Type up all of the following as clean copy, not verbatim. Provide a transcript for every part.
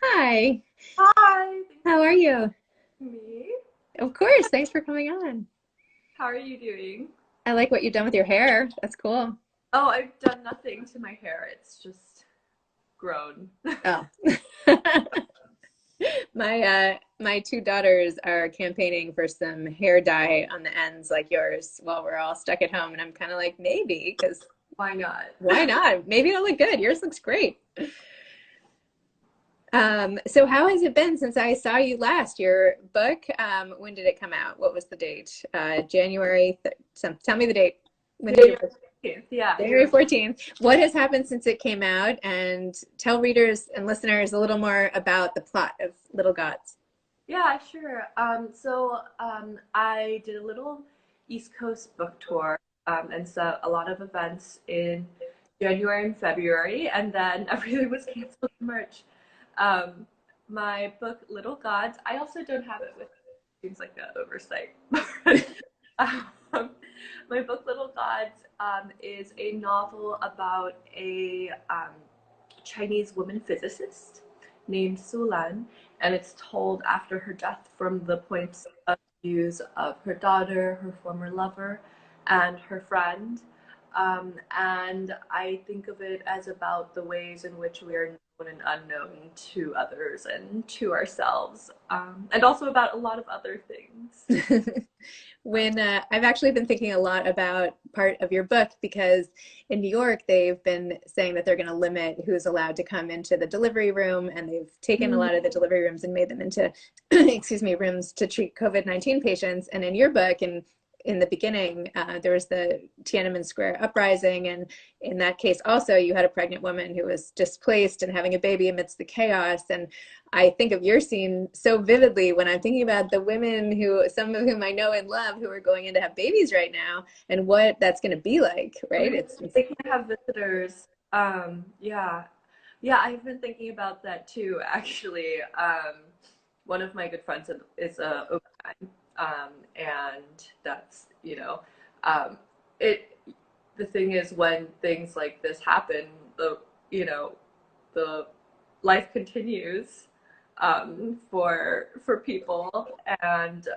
Hi, Hi, thanks how are you? for me. Of course, thanks for coming on. How are you doing? I like what you've done with your hair. That's cool. Oh, I've done nothing to my hair. It's just grown. Oh. My two daughters are campaigning for some hair dye on the ends like yours while we're all stuck at home, and I'm kind of like, maybe, because Why not? why not? Maybe it'll look good. Yours looks great. So how has it been since I saw you last? Your book, when did it come out? What was the date? January th tell me the date. When did your January book? 15th. Yeah, January you're 14th. What has happened since it came out? And tell readers and listeners a little more about the plot of Little Gods. yeah, sure. I did a little East Coast book tour, and so a lot of events in January and February, and then everything was canceled in March. Um, my book, Little Gods, I also don't have it with me. Seems like an oversight. um, my book, Little Gods, is a novel about a Chinese woman physicist named Su Lan, and it's told after her death from the points of views of her daughter, her former lover, and her friend. And I think of it as about the ways in which we are known and unknown to others and to ourselves, and also about a lot of other things. When I've actually been thinking a lot about part of your book because in New York they've been saying that they're going to limit who's allowed to come into the delivery room, and they've taken a Mm, lot of the delivery rooms and made them into, excuse me, rooms to treat COVID-19 patients. And in your book, and in the beginning, there was the Tiananmen Square uprising, and in that case, also you had a pregnant woman who was displaced and having a baby amidst the chaos. And I think of your scene so vividly when I'm thinking about the women who, some of whom I know and love, who are going in to have babies right now, and what that's going to be like, right? they can't have visitors. Yeah, yeah, I've been thinking about that too, actually. One of my good friends is a OB-GYN, and that's, um, it. The thing is, when things like this happen, you know, the life continues for people, and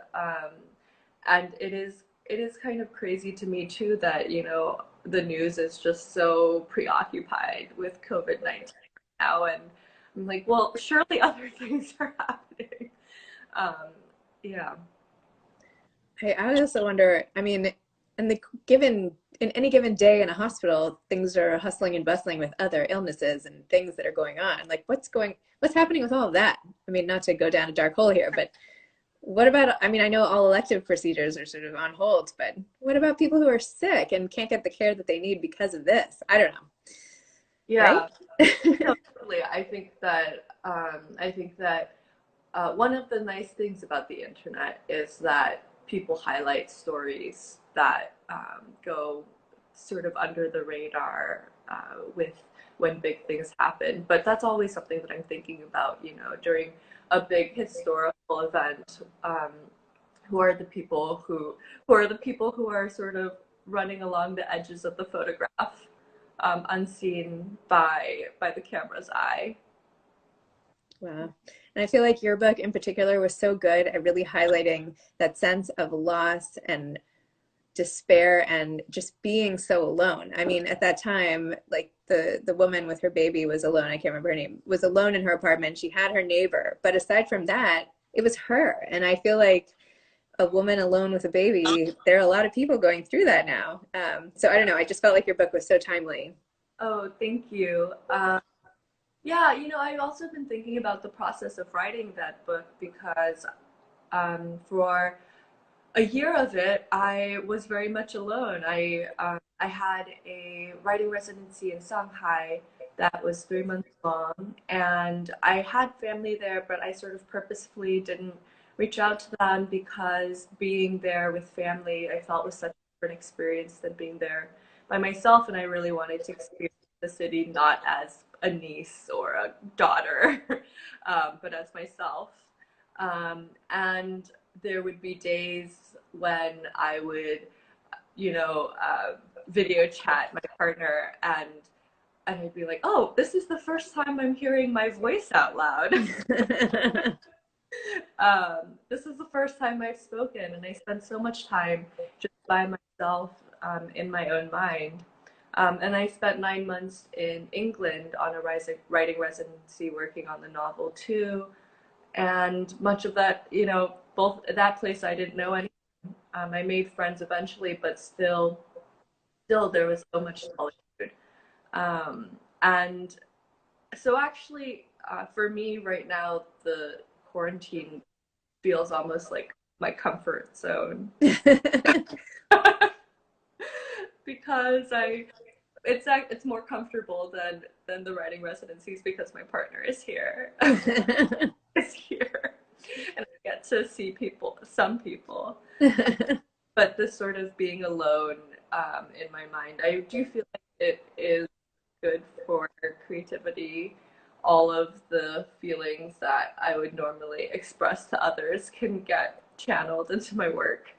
it is kind of crazy to me too that the news is just so preoccupied with COVID-19 now, and I'm like, well, surely other things are happening. Um, yeah. I also wonder, I mean, in the given, in any given day in a hospital, things are hustling and bustling with other illnesses and things that are going on. Like what's happening with all of that? I mean, not to go down a dark hole here, but what about, I mean, I know all elective procedures are sort of on hold, but what about people who are sick and can't get the care that they need because of this? I don't know, right? Yeah, no, totally. I think that one of the nice things about the internet is that people highlight stories that go sort of under the radar with when big things happen. But that's always something that I'm thinking about, during a big historical event. Who are sort of running along the edges of the photograph, unseen by the camera's eye. Wow. And I feel like your book in particular was so good at really highlighting that sense of loss and despair and just being so alone. I mean, at that time, like the woman with her baby was alone. I can't remember her name. Was alone in her apartment. She had her neighbor, but aside from that, it was her. And I feel like a woman alone with a baby, there are a lot of people going through that now. So I don't know. I just felt like your book was so timely. Oh, thank you. Yeah, I've also been thinking about the process of writing that book because for a year of it, I was very much alone. I had a writing residency in Shanghai that was 3 months long, and I had family there, but I sort of purposefully didn't reach out to them because being there with family I felt was such a different experience than being there by myself, and I really wanted to experience the city not as a niece or a daughter, but as myself. And there would be days when I would, video chat my partner, and and I'd be like, oh, this is the first time I'm hearing my voice out loud. This is the first time I've spoken, and I spent so much time just by myself in my own mind. And I spent 9 months in England on a writing residency working on the novel too. And much of that, both that place I didn't know any. I made friends eventually, but still there was so much solitude. And so actually, for me right now, the quarantine feels almost like my comfort zone because it's more comfortable than the writing residencies because my partner is here. Is here, and I get to see some people. But this sort of being alone in my mind, I do feel like it is good for creativity. All of the feelings that I would normally express to others can get channeled into my work.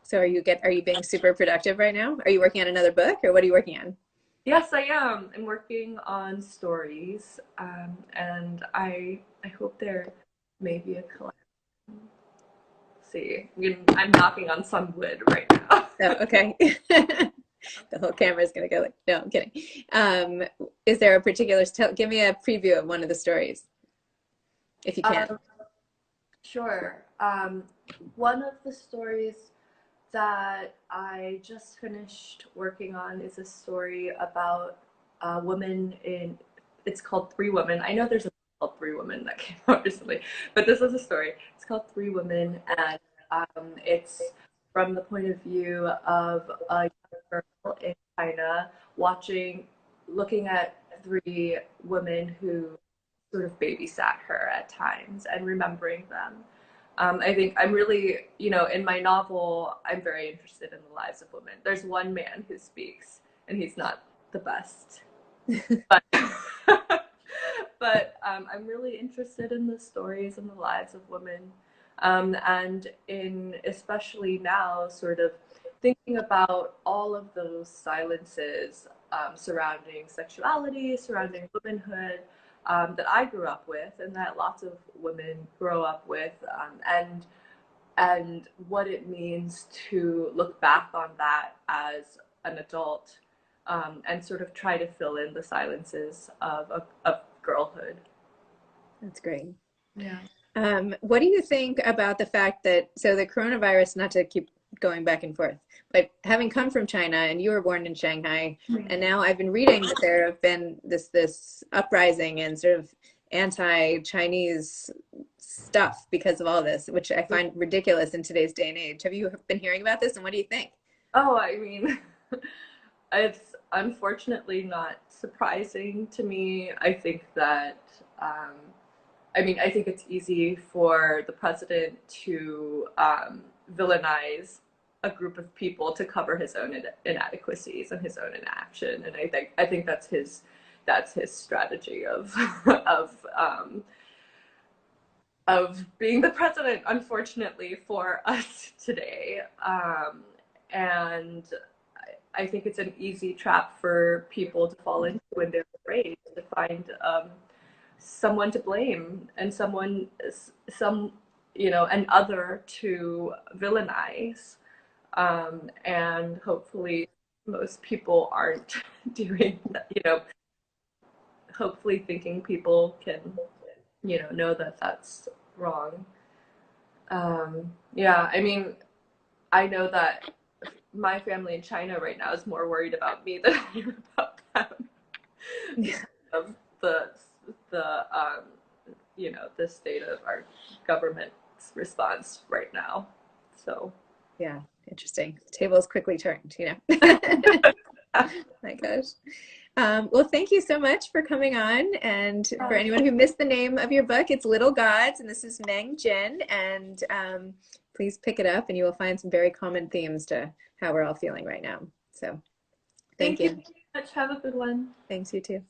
So are you being super productive right now? Are you working on another book, or what are you working on? Yes, I am. I'm working on stories, and I hope there may be a collection. See, I'm knocking on some wood right now. Oh, okay. The whole camera is gonna go like, no, I'm kidding. Is there a particular, give me a preview of one of the stories, if you can. Sure. One of the stories that I just finished working on is a story about a woman it's called Three Women. I know there's a book called Three Women that came out recently, but this is a story. It's called Three Women, and it's from the point of view of a young girl in China looking at three women who sort of babysat her at times and remembering them. I think I'm really, in my novel, I'm very interested in the lives of women. There's one man who speaks, and he's not the best, but I'm really interested in the stories and the lives of women, and in especially now, sort of thinking about all of those silences surrounding sexuality, surrounding womanhood, that I grew up with, and that lots of women grow up with, and what it means to look back on that as an adult, and sort of try to fill in the silences of girlhood. That's great. Yeah. What do you think about the fact that, so the coronavirus, not to keep going back and forth, but having come from China, and you were born in Shanghai, and now I've been reading that there have been this uprising and sort of anti-Chinese stuff because of all this, which I find ridiculous in today's day and age. Have you been hearing about this, and what do you think? Oh, I mean, it's unfortunately not surprising to me. I think that, I think it's easy for the president to villainize a group of people to cover his own inadequacies and his own inaction, and I think that's his strategy of of being the president, unfortunately for us today. And I think it's an easy trap for people to fall into when they're afraid to find someone to blame and an other to villainize. And hopefully most people aren't doing that, hopefully thinking people can, know that that's wrong. Yeah, I mean, I know that my family in China right now is more worried about me than I am about them because of the state of our government's response right now. So Yeah, interesting. The table is quickly turned. My gosh. Well, thank you so much for coming on. And for anyone who missed the name of your book, it's Little Gods, and this is Meng Jin. And please pick it up, and you will find some very common themes to how we're all feeling right now. So thank you. Thank you so much. Have a good one. Thanks, you too.